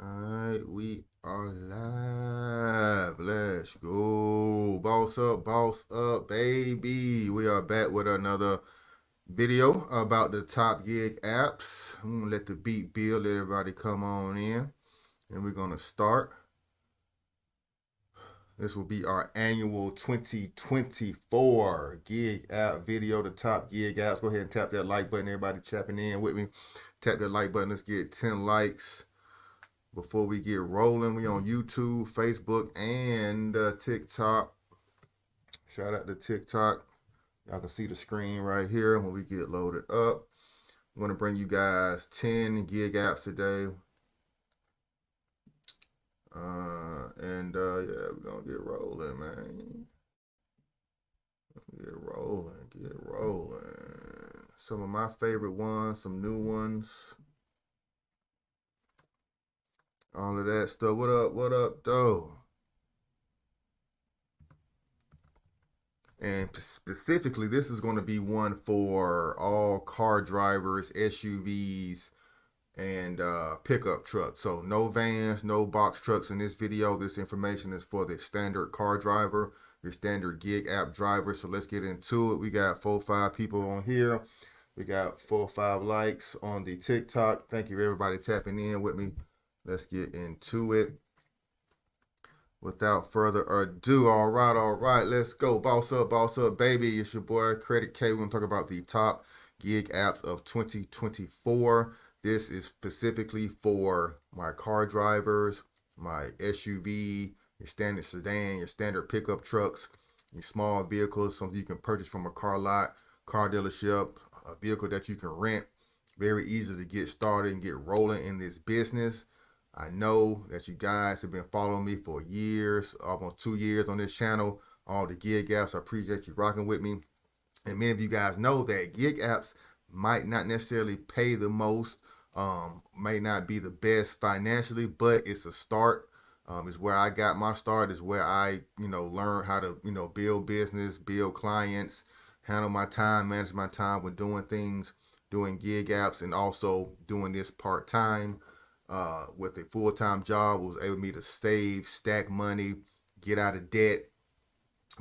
Alright, we are live. Let's go. Boss up, baby. We are back with another video about the top gig apps. I'm gonna let the beat build, let everybody come on in, and we're gonna start. This will be our annual 2024 gig app video, the top gig apps. Go ahead and tap that like button. Everybody tapping in with me. Tap that like button. Let's get 10 likes. Before we get rolling, we on YouTube, Facebook, and TikTok. Shout out to TikTok. Y'all can see the screen right here when we get loaded up. I'm going to bring you guys 10 gig apps today. Yeah, we're going to get rolling, man. Get rolling. Some of my favorite ones, some new ones. All of that stuff. What up, though? And specifically, this is going to be one for all car drivers, SUVs, and pickup trucks. So no vans, no box trucks in this video. This information is for the standard car driver, your standard gig app driver. So let's get into it. We got 4 or 5 people on here. We got 4 or 5 likes on the TikTok. Thank you everybody tapping in with me. Let's get into it. Without further ado, all right, let's go. Boss up, baby. It's your boy, Credit K. We're going to talk about the top gig apps of 2024. This is specifically for my car drivers, my SUV, your standard sedan, your standard pickup trucks, your small vehicles, something you can purchase from a car lot, car dealership, a vehicle that you can rent. Very easy to get started and get rolling in this business. I know that you guys have been following me for years, almost 2 years on this channel. All the gig apps, I appreciate you rocking with me. And many of you guys know that gig apps might not necessarily pay the most, may not be the best financially, but it's a start. It's where I got my start. It's where I, learned how to, build business, build clients, handle my time, manage my time with doing things, doing gig apps, and also doing this part-time. With a full-time job, was able me to save, stack money, get out of debt,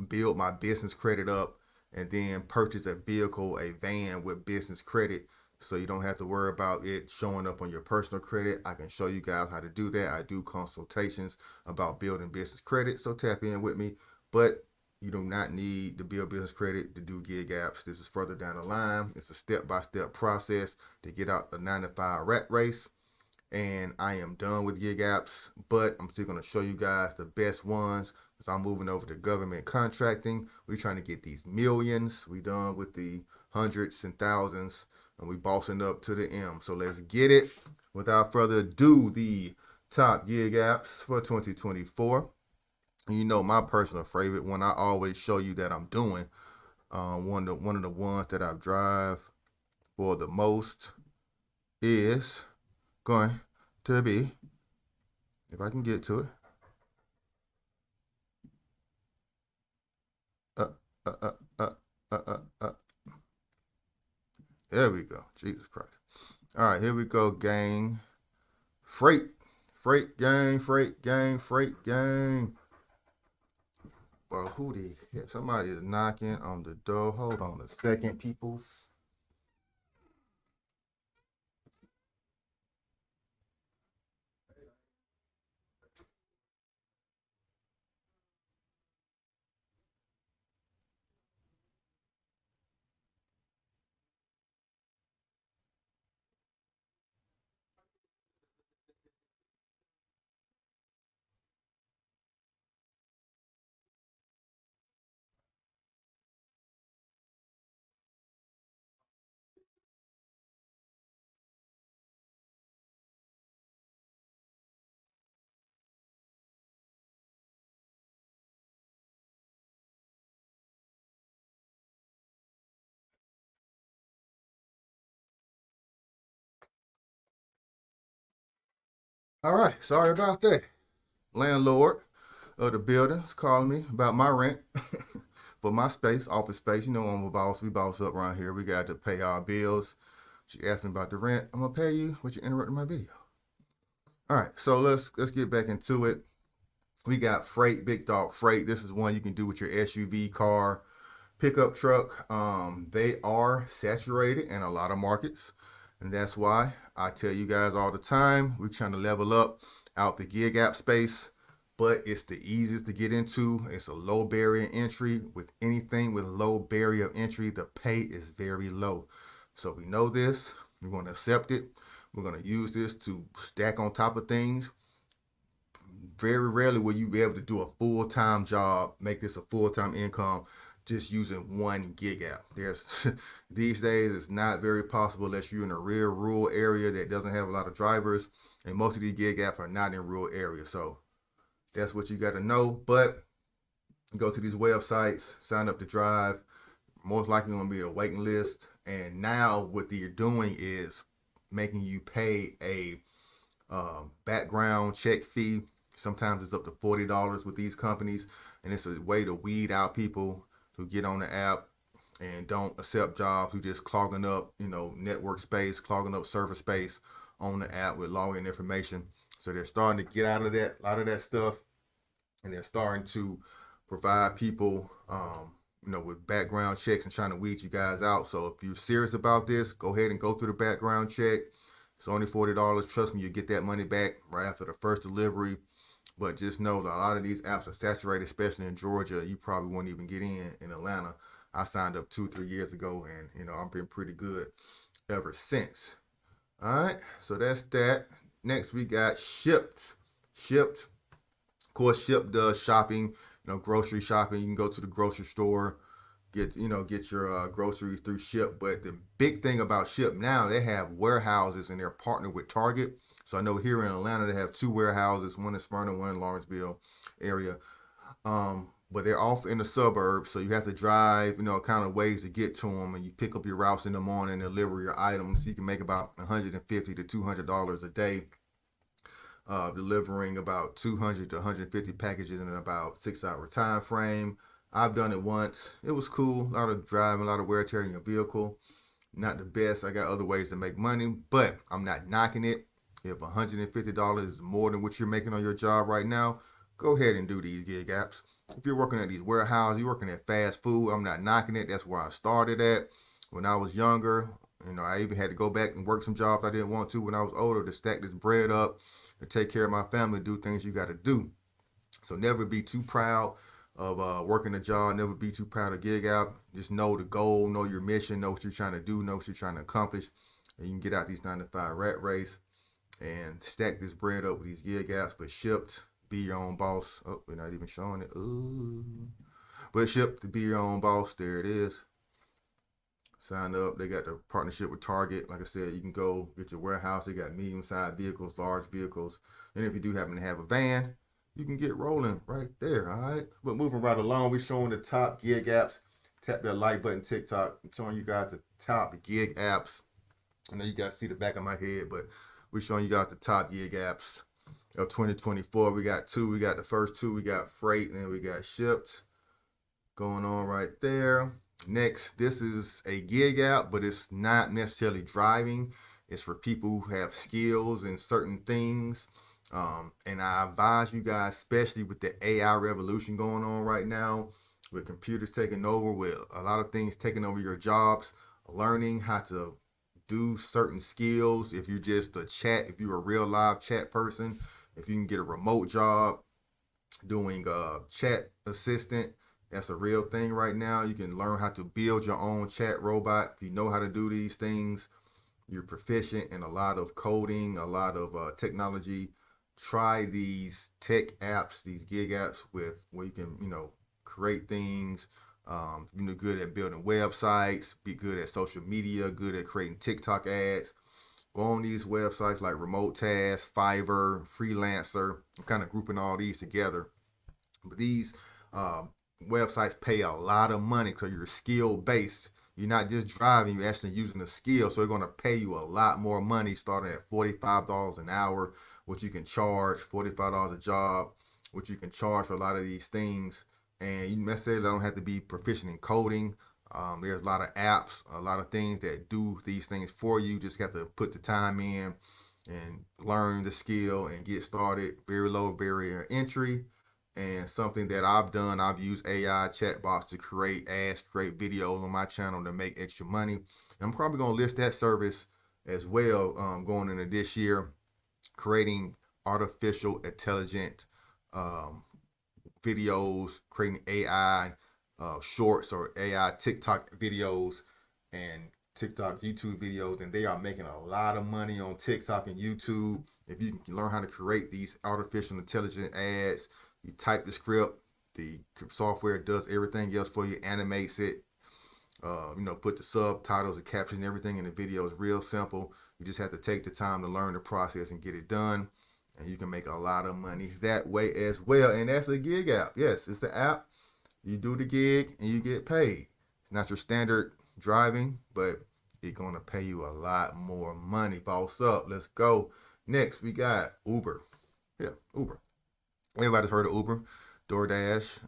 build my business credit up, and then purchase a vehicle, a van with business credit, so you don't have to worry about it showing up on your personal credit. I can show you guys how to do that. I do consultations about building business credit, so tap in with me. But you do not need to build business credit to do gig apps. This is further down the line. It's a step-by-step process to get out the 9-to-5 rat race. And I am done with gig apps, but I'm still going to show you guys the best ones. So I'm moving over to government contracting. We're trying to get these millions. We done with the hundreds and thousands, and we bossing up to the M. So let's get it. Without further ado, the top gig apps for 2024. You know, my personal favorite one, I always show you that I'm doing. One of the ones that I drive for the most is going to be, if I can get to it, uh, uh, uh, uh, uh, uh, uh. There we go. Jesus Christ. All right, here we go, gang. Freight gang. Well, who the heck? Somebody is knocking on the door. Hold on a second, peoples. All right, sorry about that. Landlord of the building's calling me about my rent for my space, office space. You know, I'm a boss. We boss up around here. We got to pay our bills. She asked me about the rent. I'm gonna pay you, but you interrupted my video. All right, so let's get back into it. We got Freight, Big Dog Freight. This is one you can do with your SUV, car, pickup truck. They are saturated in a lot of markets, and that's why I tell you guys all the time, we're trying to level up out the gig app space, but it's the easiest to get into. It's a low barrier entry. With anything with low barrier of entry, the pay is very low. So we know this. We're going to accept it. We're going to use this to stack on top of things. Very rarely will you be able to do a full-time job, make this a full-time income just using one gig app. There's these days it's not very possible unless you're in a real rural area that doesn't have a lot of drivers, and most of these gig apps are not in rural areas. So that's what you got to know. But go to these websites, sign up to drive. Most likely going to be a waiting list. And now what they're doing is making you pay a background check fee. Sometimes it's up to $40 with these companies, and it's a way to weed out people who get on the app and don't accept jobs, who just clogging up, network space, clogging up server space on the app with login information. So they're starting to get out of that, a lot of that stuff, and they're starting to provide people, with background checks and trying to weed you guys out. So if you're serious about this, go ahead and go through the background check. It's only $40. Trust me, you get that money back right after the first delivery. But just know that a lot of these apps are saturated, especially in Georgia. You probably won't even get in Atlanta. I signed up 2-3 years ago, and I've been pretty good ever since. All right, so that's that. Next, we got Shipt. Shipt, of course, Shipt does shopping, grocery shopping. You can go to the grocery store, get your groceries through Shipt. But the big thing about Shipt now, they have warehouses and they're partnered with Target. So I know here in Atlanta they have 2 warehouses, one in Smyrna, one in Lawrenceville area. But they're off in the suburbs, so you have to drive, kind of ways to get to them, and you pick up your routes in the morning and deliver your items. So you can make about $150 to $200 a day, delivering about 200 to 150 packages in about 6-hour time frame. I've done it once. It was cool. A lot of driving, a lot of wear and tear in your vehicle. Not the best. I got other ways to make money, but I'm not knocking it. If $150 is more than what you're making on your job right now, go ahead and do these gig apps. If you're working at these warehouses, you're working at fast food, I'm not knocking it. That's where I started at when I was younger. I even had to go back and work some jobs I didn't want to when I was older to stack this bread up and take care of my family, do things you got to do. So never be too proud of working a job. Never be too proud of gig app. Just know the goal, know your mission, know what you're trying to do, know what you're trying to accomplish, and you can get out these 9-to-5 rat race and stack this bread up with these gig apps. But Shipt, be your own boss. Oh, we're not even showing it. Ooh. But Shipt, to be your own boss. There it is. Sign up. They got the partnership with Target. Like I said, you can go get your warehouse. They got medium-sized vehicles, large vehicles. And if you do happen to have a van, you can get rolling right there. All right. But moving right along, we're showing the top gig apps. Tap that like button, TikTok. I'm showing you guys the top gig apps. I know you guys see the back of my head, but we're showing you guys the top gig apps of 2024. We got 2. We got the first 2. We got Freight, and then we got Shipt going on right there. Next, this is a gig app, but it's not necessarily driving. It's for people who have skills in certain things. And I advise you guys, especially with the AI revolution going on right now, with computers taking over, with a lot of things taking over your jobs, learning how to do certain skills. If you're just if you're a real live chat person, if you can get a remote job doing chat assistant, that's a real thing right now. You can learn how to build your own chat robot. If you know how to do these things, you're proficient in a lot of coding, a lot of technology. Try these tech apps, these gig apps where you can, create things. Good at building websites, be good at social media, good at creating TikTok ads. Go on these websites like Remote Task, Fiverr, Freelancer. I'm kind of grouping all these together. But these websites pay a lot of money because you're skill based. You're not just driving, you're actually using a skill. So they're going to pay you a lot more money starting at $45 an hour, which you can charge, $45 a job, which you can charge for a lot of these things. And you necessarily don't have to be proficient in coding. There's a lot of apps, a lot of things that do these things for you. Just have to put the time in and learn the skill and get started. Very low barrier entry. And something that I've done, I've used AI chatbots to create ads, create videos on my channel to make extra money. And I'm probably going to list that service as well going into this year, creating artificial intelligent um, videos, creating AI shorts or AI TikTok videos and TikTok, YouTube videos, and they are making a lot of money on TikTok and YouTube. If you can learn how to create these artificial intelligent ads, you type the script, the software does everything else for you, animates it, put the subtitles, the captions, everything in the video is real simple. You just have to take the time to learn the process and get it done. And you can make a lot of money that way as well. And that's a gig app. Yes, it's the app. You do the gig and you get paid. It's not your standard driving, but it's going to pay you a lot more money. Boss up. Let's go. Next, we got Uber. Yeah, Uber. Everybody's heard of Uber. DoorDash,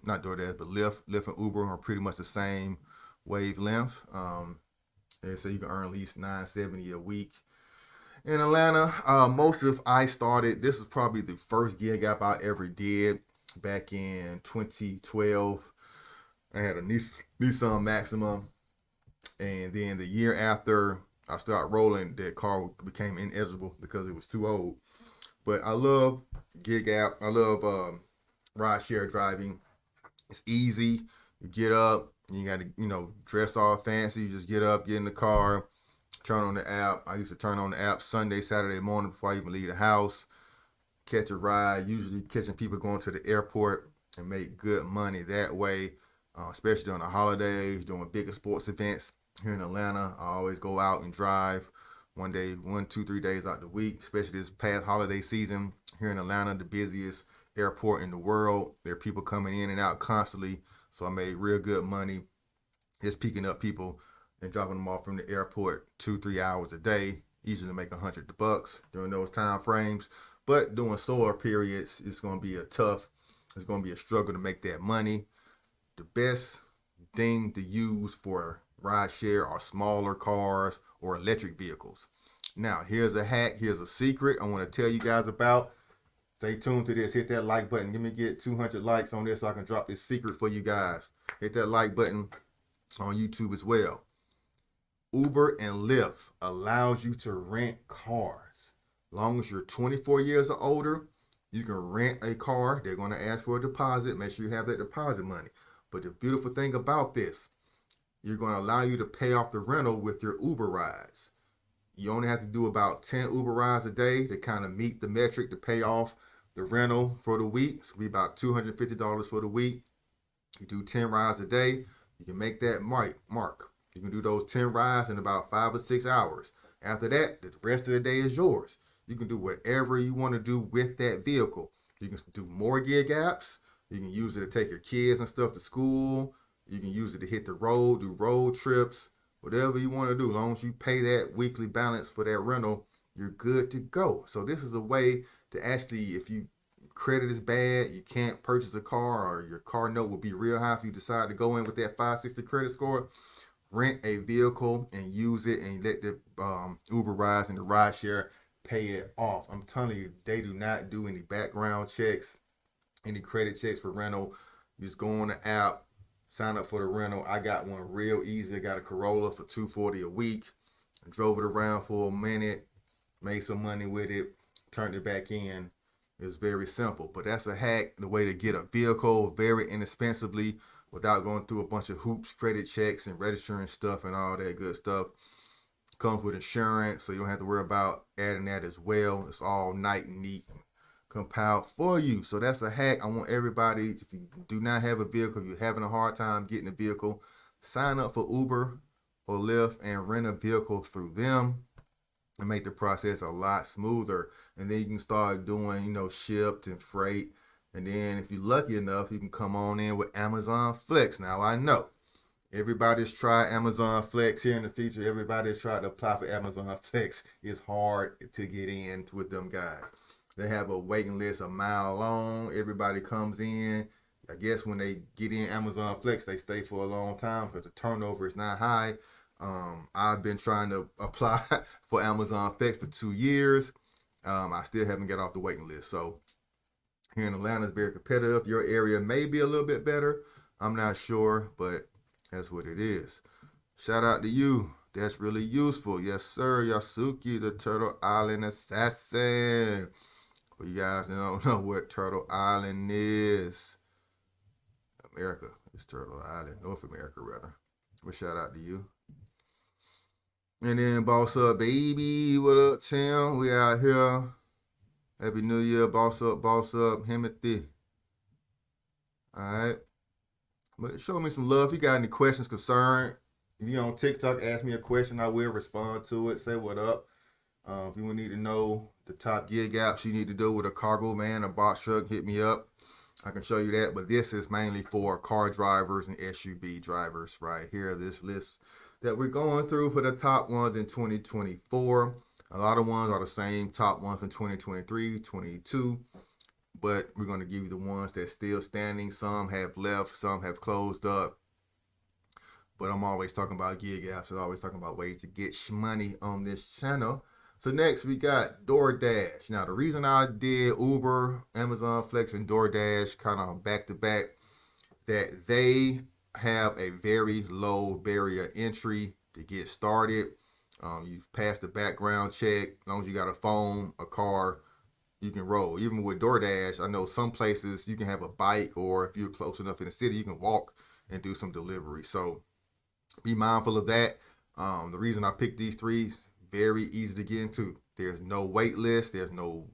not DoorDash, but Lyft and Uber are pretty much the same wavelength. And so you can earn at least $970 a week. In Atlanta, I started, this is probably the first gig app I ever did back in 2012. I had a Nissan Maxima. And then the year after I started rolling, that car became ineligible because it was too old. But I love gig app. I love ride share driving. It's easy. You get up, you got to, dress all fancy. You just get up, get in the car, turn on the app. I used to turn on the app Sunday, Saturday morning before I even leave the house. Catch a ride, usually catching people going to the airport, and make good money that way, especially during the holidays, during bigger sports events. Here in Atlanta, I always go out and drive 1, 2, 3 days out the week, especially this past holiday season. Here in Atlanta, the busiest airport in the world. There are people coming in and out constantly, so I made real good money just picking up people and dropping them off from the airport 2-3 hours a day, easily to make $100 during those time frames. But during slower periods, it's going to be it's going to be a struggle to make that money. The best thing to use for ride share are smaller cars or electric vehicles. Now, here's a hack. Here's a secret I want to tell you guys about. Stay tuned to this. Hit that like button. Give me get 200 likes on this so I can drop this secret for you guys. Hit that like button on YouTube as well. Uber and Lyft allows you to rent cars. As long as you're 24 years or older, you can rent a car. They're going to ask for a deposit. Make sure you have that deposit money. But the beautiful thing about this, you're going to allow you to pay off the rental with your Uber rides. You only have to do about 10 Uber rides a day to kind of meet the metric to pay off the rental for the week. It's going to be about $250 for the week. You do 10 rides a day, you can make that mark. You can do those 10 rides in about 5 or 6 hours. After that, the rest of the day is yours. You can do whatever you want to do with that vehicle. You can do more gig apps. You can use it to take your kids and stuff to school. You can use it to hit the road, do road trips, whatever you want to do. As long as you pay that weekly balance for that rental, you're good to go. So this is a way to actually, if you credit is bad, you can't purchase a car, or your car note will be real high if you decide to go in with that 560 credit score, rent a vehicle and use it and let the Uber rides and the ride share pay it off. I'm telling you, they do not do any background checks, any credit checks for rental. You just go on the app, sign up for the rental. I got one real easy. I got a Corolla for $240 a week. I drove it around for a minute, made some money with it, turned it back in. It's very simple, but that's a hack, the way to get a vehicle very inexpensively without going through a bunch of hoops, credit checks and registering stuff and all that good stuff. Comes with insurance, so you don't have to worry about adding that as well. It's all nice and neat and compiled for you. So that's a hack. I want everybody, if you do not have a vehicle, if you're having a hard time getting a vehicle, sign up for Uber or Lyft and rent a vehicle through them and make the process a lot smoother. And then you can start doing, shipped and freight. And then if you're lucky enough, you can come on in with Amazon Flex. Now, I know everybody's tried Amazon Flex here in the future. Everybody's tried to apply for Amazon Flex. It's hard to get in with them guys. They have a waiting list a mile long. Everybody comes in. I guess when they get in Amazon Flex, they stay for a long time because the turnover is not high. I've been trying to apply for Amazon Flex for 2 years. I still haven't got off the waiting list. So here in Atlanta, it's very competitive. Your area may be a little bit better. I'm not sure, but that's what it is. Shout out to you. That's really useful. Yes, sir. Yasuki, the Turtle Island Assassin. For you guys that don't know what Turtle Island is, America is Turtle Island, North America rather. But shout out to you. And then Boss Up Baby, what up, Tim? We out here. Happy New Year, Boss Up, Himothy. Alright. But show me some love. If you got any questions, concern, if you on TikTok, ask me a question, I will respond to it. Say what up. If you need to know the top gig apps you need to do with a cargo van, a box truck, hit me up. I can show you that, but this is mainly for car drivers and SUV drivers right here. This list that we're going through for the top ones in 2024. A lot of ones are the same top ones from 2023, 22, but we're going to give you the ones that's still standing. Some have left, some have closed up. But I'm always talking about gig apps and always talking about ways to get money on this channel. So next we got DoorDash. Now the reason I did Uber, Amazon Flex, and DoorDash kind of back to back, that they have a very low barrier entry to get started. You pass the background check. As long as you got a phone, a car, you can roll. Even with DoorDash, I know some places you can have a bike, or if you're close enough in the city, you can walk and do some delivery. So be mindful of that. The reason I picked these three, very easy to get into. There's no wait list. There's no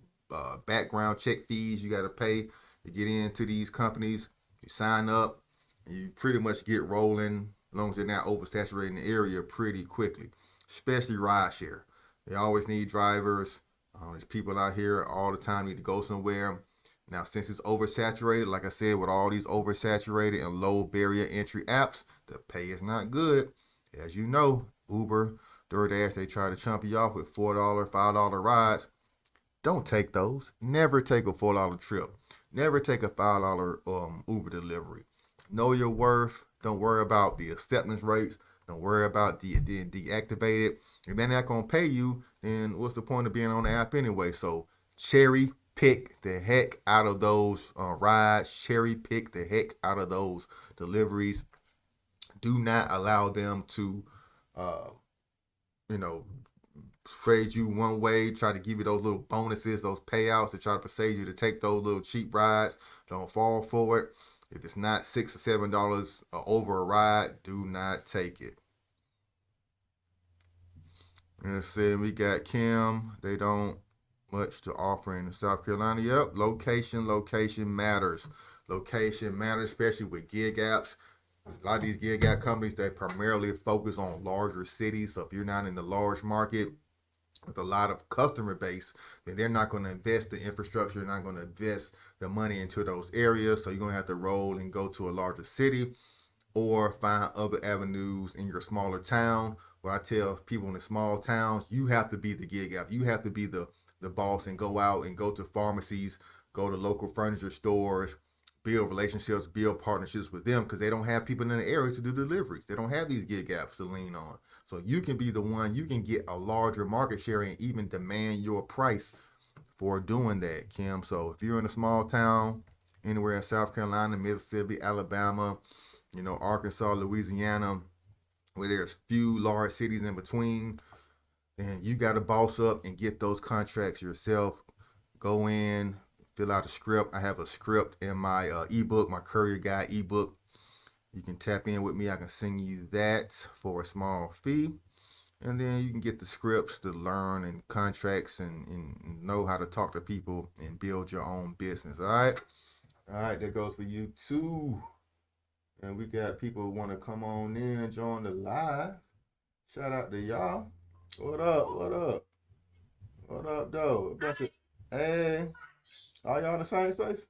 background check fees you got to pay to get into these companies. You sign up, and you pretty much get rolling as long as they're not oversaturating the area pretty quickly, especially rideshare. They always need drivers. There's people out here all the time need to go somewhere. Now, since it's oversaturated, like I said, with all these oversaturated and low barrier entry apps, the pay is not good. As you know, Uber, DoorDash, they try to chump you off with $4, $5 rides. Don't take those. Never take a $4 trip. Never take a $5 Uber delivery. Know your worth. Don't worry about the acceptance rates. Don't worry about the deactivated. If they're not going to pay you, then what's the point of being on the app anyway? So cherry pick the heck out of those rides. Cherry pick the heck out of those deliveries. Do not allow them to, trade you one way, try to give you those little bonuses, those payouts to try to persuade you to take those little cheap rides. Don't fall for it. If it's not $6 or $7 over a ride, do not take it. And let's see, we got Kim. They don't much to offer in South Carolina. Yep, location matters. Location matters, especially with gig apps. A lot of these gig app companies, they primarily focus on larger cities. So if you're not in the large market with a lot of customer base, then they're not going to invest the infrastructure, not going to invest the money into those areas. So you're going to have to roll and go to a larger city or find other avenues in your smaller town. Where I tell people in the small towns, you have to be the gig app. You have to be the boss and go out and go to pharmacies, go to local furniture stores, build relationships, build partnerships with them, because they don't have people in the area to do deliveries. They don't have these gig apps to lean on. So you can be the one, you can get a larger market share and even demand your price for doing that, Kim. So if you're in a small town, anywhere in South Carolina, Mississippi, Alabama, Arkansas, Louisiana, where there's few large cities in between, then you got to boss up and get those contracts yourself. Go in, fill out a script. I have a script in my ebook, my Courier Guide ebook. You can tap in with me. I can send you that for a small fee. And then you can get the scripts to learn and contracts and know how to talk to people and build your own business. All right. All right. That goes for you too. And we got people who want to come on in and join the live. Shout out to y'all. What up? What up? What up, though? A bunch of, hey, are y'all in the same place?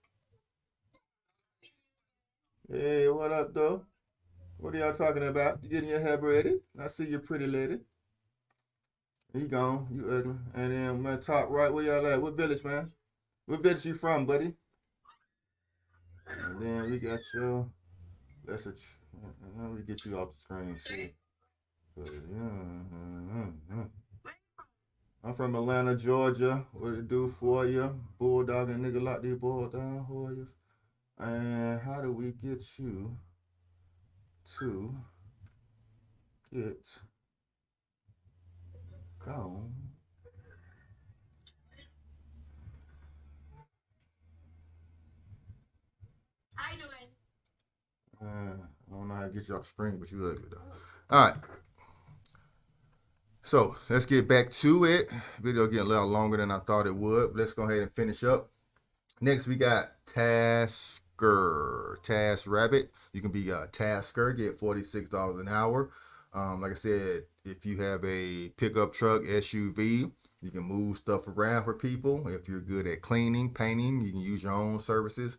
Hey, what up, though? What are y'all talking about? You getting your hair ready? I see you, pretty lady. You gone. You ugly. And then my top right, where y'all at? What village, man? What village you from, buddy? And then we got you. Let me get you off the screen too. Yeah. I'm from Atlanta, Georgia. What it do for you? Bulldog and nigga like these boys down for you. And how do we get you to get gone? I don't know how to get you off the screen, but you ugly though. All right. So let's get back to it. Video getting a little longer than I thought it would. Let's go ahead and finish up. Next, we got Tasker, Task Rabbit. You can be a Tasker, get $46 an hour. Like I said, if you have a pickup truck, SUV, you can move stuff around for people. If you're good at cleaning, painting, you can use your own services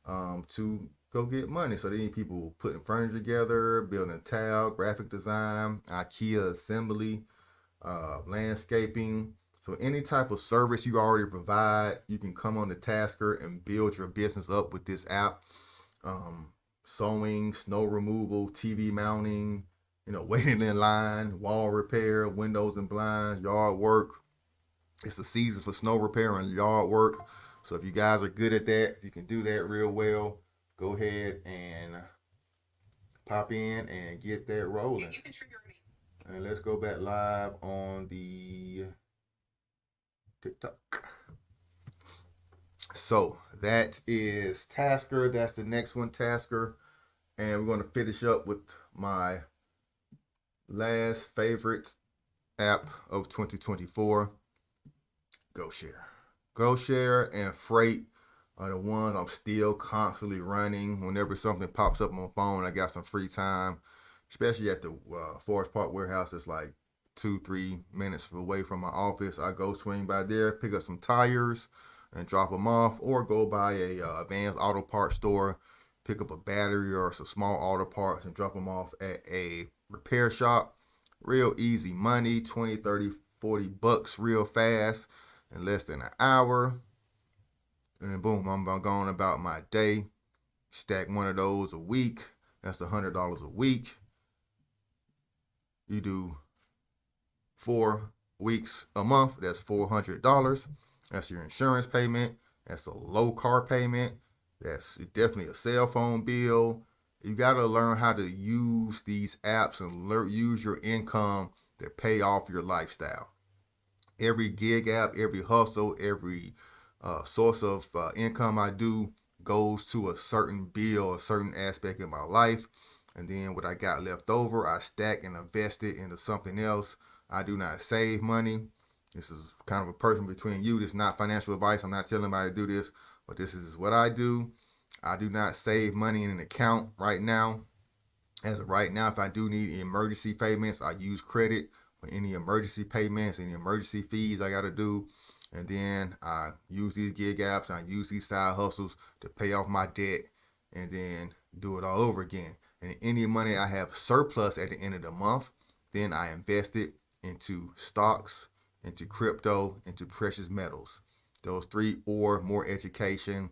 to go get money. So they need people putting furniture together, building tile, graphic design, IKEA assembly, landscaping. So any type of service you already provide, you can come on the Tasker and build your business up with this app. Sewing, snow removal, TV mounting, waiting in line, wall repair, windows and blinds, yard work. It's the season for snow repair and yard work. So if you guys are good at that, you can do that real well. Go ahead and pop in and get that rolling. And let's go back live on the TikTok. So that is Tasker. That's the next one, Tasker. And we're going to finish up with my last favorite app of 2024, GoShare. GoShare and Freight are the ones I'm still constantly running. Whenever something pops up on my phone, I got some free time, especially at the Forest Park warehouse. It's like 2-3 minutes away from my office. I go swing by there, pick up some tires and drop them off, or go by a Advanced Auto Parts store, pick up a battery or some small auto parts and drop them off at a repair shop. Real easy money, 20, 30, 40 bucks real fast in less than an hour. And boom, I'm going about my day. Stack one of those a week. That's $100 a week. You do 4 weeks a month. That's $400. That's your insurance payment. That's a low car payment. That's definitely a cell phone bill. You got to learn how to use these apps and use your income to pay off your lifestyle. Every gig app, every hustle, every source of income I do goes to a certain bill, a certain aspect of my life. And then what I got left over, I stack and invest it into something else. I do not save money. This is kind of a person between you. This is not financial advice. I'm not telling anybody to do this, but this is what I do. I do not save money in an account right now. As of right now, if I do need emergency payments, I use credit for any emergency payments, any emergency fees I got to do. And then I use these gig apps, and I use these side hustles to pay off my debt and then do it all over again. And any money I have surplus at the end of the month, then I invest it into stocks, into crypto, into precious metals. Those three, or more education,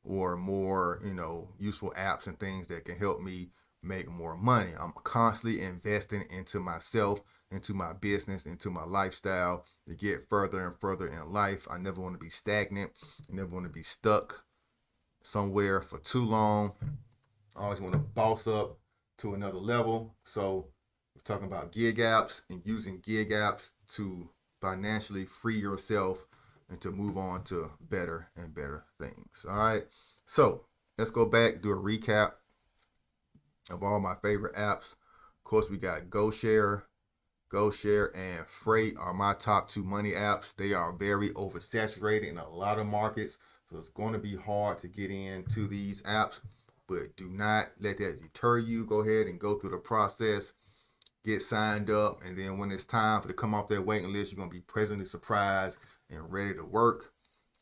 or more, useful apps and things that can help me make more money. I'm constantly investing into myself, into my business, into my lifestyle to get further and further in life. I never want to be stagnant. I never want to be stuck somewhere for too long. I always want to boss up to another level. So we're talking about gig apps and using gig apps to financially free yourself and to move on to better and better things. All right. So let's go back, do a recap of all my favorite apps. Of course, we got GoShare. GoShare and Freight are my top 2 money apps. They are very oversaturated in a lot of markets, so it's going to be hard to get into these apps, but do not let that deter you. Go ahead and go through the process, get signed up, and then when it's time for to come off that waiting list, you're going to be pleasantly surprised and ready to work.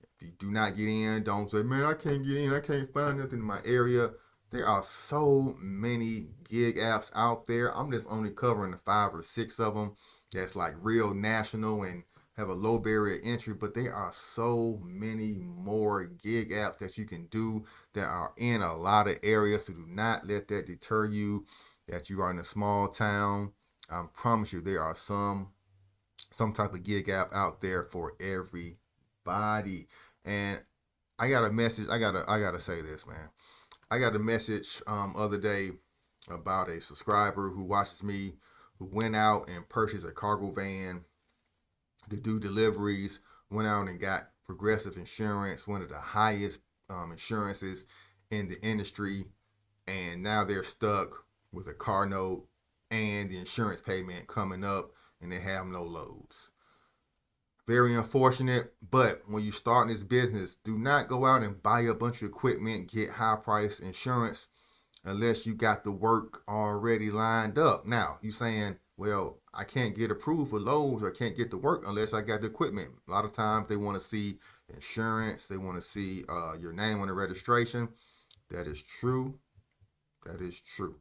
If you do not get in, don't say, man, I can't get in. I can't find nothing in my area. There are so many gig apps out there. I'm just only covering the 5 or 6 of them that's like real national and have a low barrier entry, but there are so many more gig apps that you can do that are in a lot of areas. So do not let that deter you that you are in a small town. I promise you, there are some type of gig app out there for everybody. And I got a message. I gotta say this, man. I got a message other day about a subscriber who watches me, who went out and purchased a cargo van to do deliveries, went out and got Progressive Insurance, one of the highest insurances in the industry, and now they're stuck with a car note and the insurance payment coming up, and they have no loads. Very unfortunate, but when you start this business, do not go out and buy a bunch of equipment, get high price insurance unless you got the work already lined up. Now, you saying, well, I can't get approved for loads or can't get the work unless I got the equipment. A lot of times they want to see insurance, they want to see your name on the registration. That is true. That is true.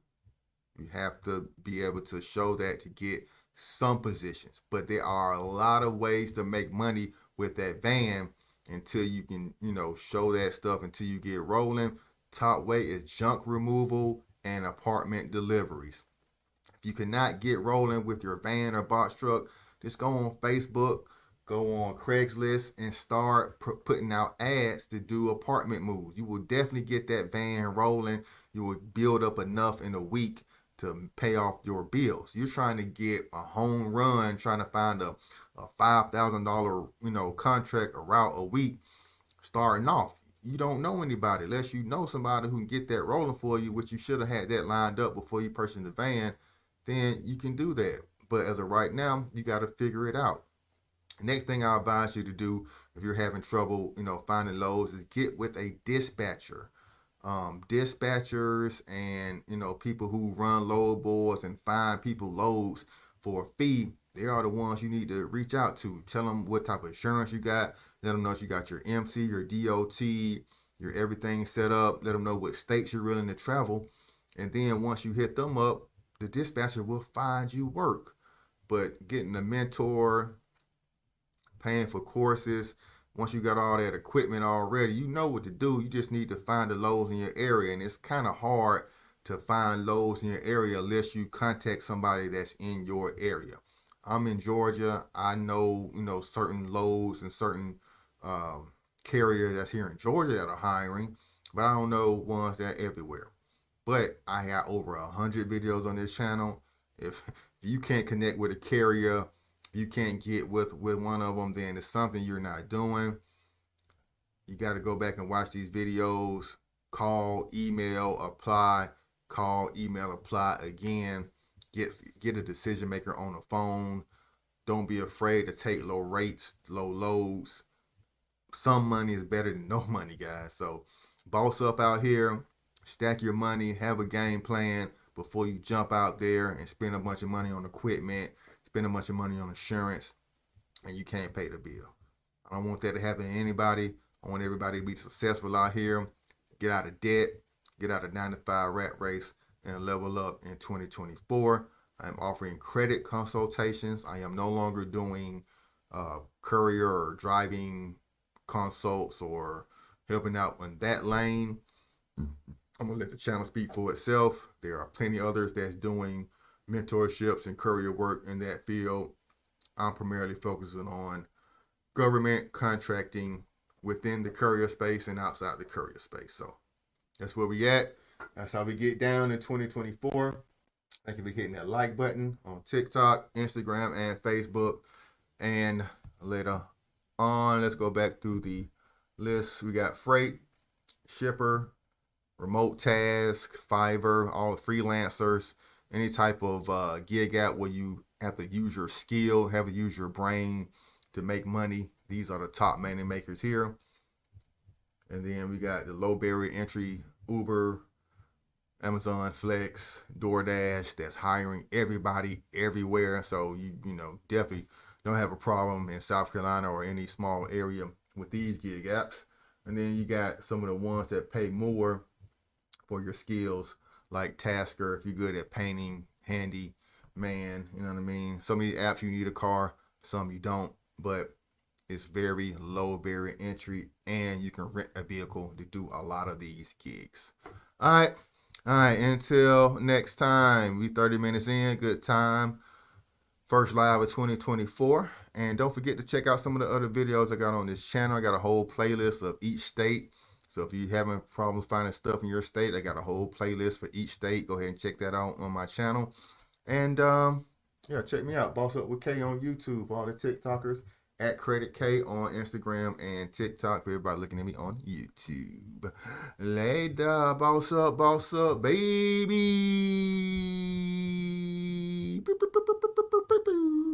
You have to be able to show that to get some positions. But there are a lot of ways to make money with that van until you can, show that stuff until you get rolling. Top way is junk removal and apartment deliveries. If you cannot get rolling with your van or box truck, just go on Facebook, go on Craigslist, and start putting out ads to do apartment moves. You will definitely get that van rolling. You will build up enough in a week to pay off your bills. You're trying to get a home run, trying to find a $5,000 contract, a route a week, starting off. You don't know anybody unless you know somebody who can get that rolling for you, which you should have had that lined up before you purchased the van. Then you can do that. But as of right now, you got to figure it out. Next thing I advise you to do if you're having trouble, finding loads is get with a dispatcher. Dispatchers and people who run load boards and find people loads for a fee, they are the ones you need to reach out to. Tell them what type of insurance you got. Let them know if you got your MC, your DOT, your everything set up. Let them know what states you're willing to travel. And then once you hit them up, the dispatcher will find you work. But getting a mentor, paying for courses, once you got all that equipment already, you know what to do. You just need to find the loads in your area. And it's kind of hard to find loads in your area unless you contact somebody that's in your area. I'm in Georgia. I know, certain loads and certain carriers that's here in Georgia that are hiring, but I don't know ones that are everywhere. But I got over 100 videos on this channel. If you can't connect with a carrier, if you can't get with one of them, then it's something you're not doing. You got to go back and watch these videos. Call, email, apply. Call, email, apply again. Get a decision maker on the phone. Don't be afraid to take low rates, low loads. Some money is better than no money, guys. So boss up out here. Stack your money. Have a game plan before you jump out there and spend a bunch of money on equipment, spend a bunch of money on insurance, and you can't pay the bill. I don't want that to happen to anybody. I want everybody to be successful out here, get out of debt, get out of 9-to-5 rat race, and level up in 2024. I'm offering credit consultations. I am no longer doing courier or driving consults or helping out in that lane. I'm going to let the channel speak for itself. There are plenty others that's doing mentorships and courier work in that field. I'm primarily focusing on government contracting within the courier space and outside the courier space. So that's where we at. That's how we get down in 2024. Thank you for hitting that like button on TikTok, Instagram, and Facebook. And later on, let's go back through the list. We got freight, shipper, remote task, Fiverr, all the freelancers, any type of gig app where you have to use your skill, have to use your brain to make money. These are the top money makers here. And then we got the low barrier entry, Uber, Amazon Flex, DoorDash, that's hiring everybody everywhere. So you definitely don't have a problem in South Carolina or any small area with these gig apps. And then you got some of the ones that pay more for your skills, like Tasker, if you're good at painting, handy man, you know what I mean? Some of these apps you need a car, some you don't, but it's very low barrier entry, and you can rent a vehicle to do a lot of these gigs. All right, until next time. We 30 minutes in, good time. first live of 2024. And don't forget to check out some of the other videos I got on this channel. I got a whole playlist of each state. So if you're having problems finding stuff in your state, I got a whole playlist for each state. Go ahead and check that out on my channel. And yeah, check me out, Boss Up with K on YouTube. All the TikTokers at Credit K on Instagram and TikTok. For everybody looking at me on YouTube. Later, boss up, baby. Boop, boop, boop, boop, boop, boop, boop.